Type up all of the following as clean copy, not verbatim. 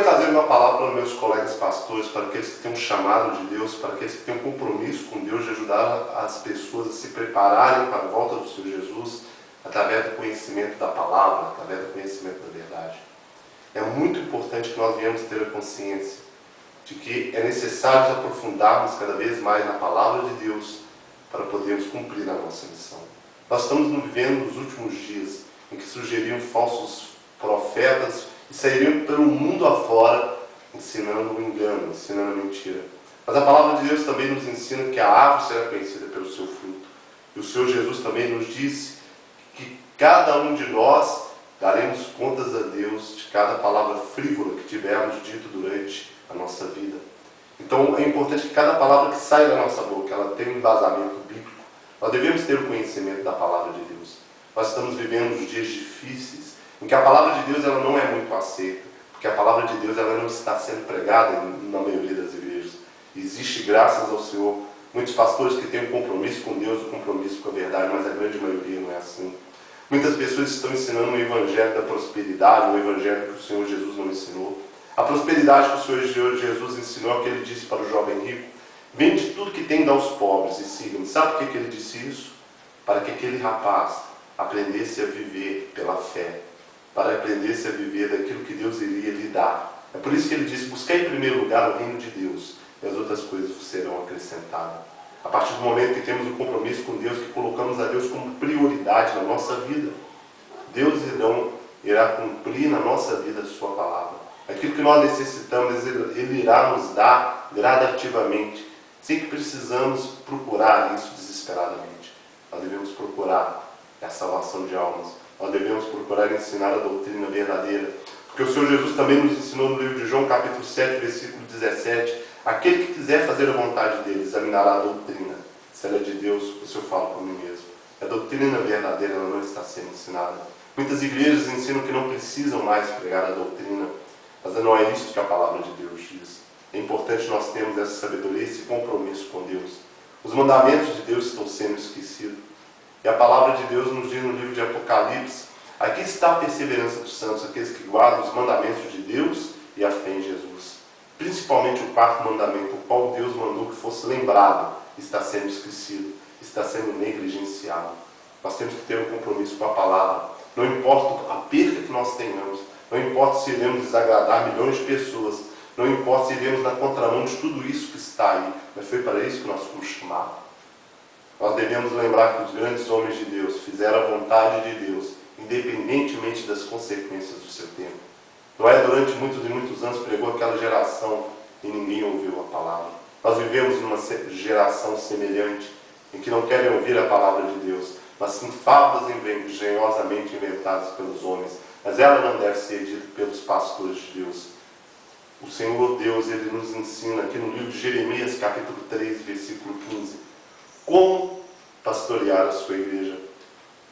trazer uma palavra para os meus colegas pastores, para aqueles que têm um chamado de Deus, para aqueles que têm um compromisso com Deus de ajudar as pessoas a se prepararem para a volta do Senhor Jesus, através do conhecimento da palavra, através do conhecimento da verdade. É muito importante que nós venhamos ter a consciência de que é necessário nos aprofundarmos cada vez mais na palavra de Deus para podermos cumprir a nossa missão. Nós estamos vivendo nos últimos dias em que surgiriam falsos profetas e sairiam pelo mundo afora ensinando o engano, ensinando a mentira. Mas a palavra de Deus também nos ensina que a árvore será conhecida pelo seu fruto. E o Senhor Jesus também nos disse que cada um de nós daremos contas a Deus de cada palavra frívola que tivermos dito durante a nossa vida. Então é importante que cada palavra que sai da nossa boca, ela tenha um embasamento bíblico. Nós devemos ter o conhecimento da palavra de Deus. Nós estamos vivendo os dias difíceis, em que a palavra de Deus ela não é muito aceita, porque a palavra de Deus ela não está sendo pregada na maioria das igrejas. Existe, graças ao Senhor, muitos pastores que têm um compromisso com Deus, um compromisso com a verdade, mas a grande maioria não é assim. Muitas pessoas estão ensinando o evangelho da prosperidade, o evangelho que o Senhor Jesus não ensinou. A prosperidade que o Senhor Jesus ensinou é que ele disse para o jovem rico: vende tudo que tem e dá aos pobres e siga-me. Sabe por que ele disse isso? Para que aquele rapaz aprendesse a viver pela fé, para aprendesse a viver daquilo que Deus iria lhe dar. É por isso que ele disse: buscar em primeiro lugar o reino de Deus, e as outras coisas serão acrescentadas. A partir do momento que temos um compromisso com Deus, que colocamos a Deus como prioridade na nossa vida, Deus irá cumprir na nossa vida a sua palavra. Aquilo que nós necessitamos, Ele irá nos dar gradativamente, sem que precisamos procurar isso desesperadamente. Nós devemos procurar a salvação de almas. Nós devemos procurar ensinar a doutrina verdadeira. Porque o Senhor Jesus também nos ensinou no livro de João, capítulo 7, versículo 17, aquele que quiser fazer a vontade dele, examinará a doutrina. Se ela é de Deus, o Senhor fala por mim mesmo. A doutrina verdadeira ela não está sendo ensinada. Muitas igrejas ensinam que não precisam mais pregar a doutrina, mas não é isso que a palavra de Deus diz. É importante nós termos essa sabedoria, esse compromisso com Deus. Os mandamentos de Deus estão sendo esquecidos. E a palavra de Deus nos diz no livro de Apocalipse: aqui está a perseverança dos santos, aqueles que guardam os mandamentos de Deus e a fé em Jesus. Principalmente o quarto mandamento, o qual Deus mandou que fosse lembrado, está sendo esquecido, está sendo negligenciado. Nós temos que ter um compromisso com a palavra. Não importa a perda que nós tenhamos, não importa se iremos desagradar milhões de pessoas, não importa se iremos na contramão de tudo isso que está aí, mas foi para isso que nós fomos chamados. Nós devemos lembrar que os grandes homens de Deus fizeram a vontade de Deus, independentemente das consequências do seu tempo. Noé, durante muitos e muitos anos, pregou aquela geração e ninguém ouviu a palavra. Nós vivemos numa geração semelhante, em que não querem ouvir a palavra de Deus, mas sim fábulas engenhosamente inventadas pelos homens. Mas ela não deve ser dita pelos pastores de Deus. O Senhor Deus, Ele nos ensina aqui no livro de Jeremias, capítulo 3, versículo 15, como pastorear a sua igreja.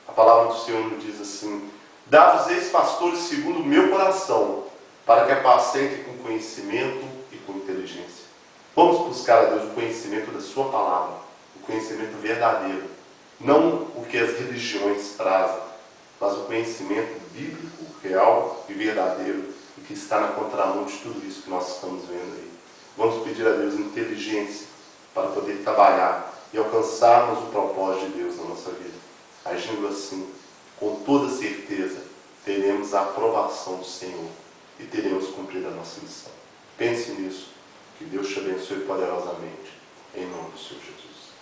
A palavra do Senhor nos diz assim: dá-vos-eis pastores segundo o meu coração, para que apacentem com conhecimento e com inteligência. Vamos buscar a Deus o conhecimento da sua palavra, o conhecimento verdadeiro, não o que as religiões trazem, mas o conhecimento bíblico, real e verdadeiro, e que está na contramão de tudo isso que nós estamos vendo aí. Vamos pedir a Deus inteligência para poder trabalhar e alcançarmos o propósito de Deus na nossa vida. Agindo assim, com toda certeza, teremos a aprovação do Senhor e teremos cumprido a nossa missão. Pense nisso. Que Deus te abençoe poderosamente. Em nome do Senhor Jesus.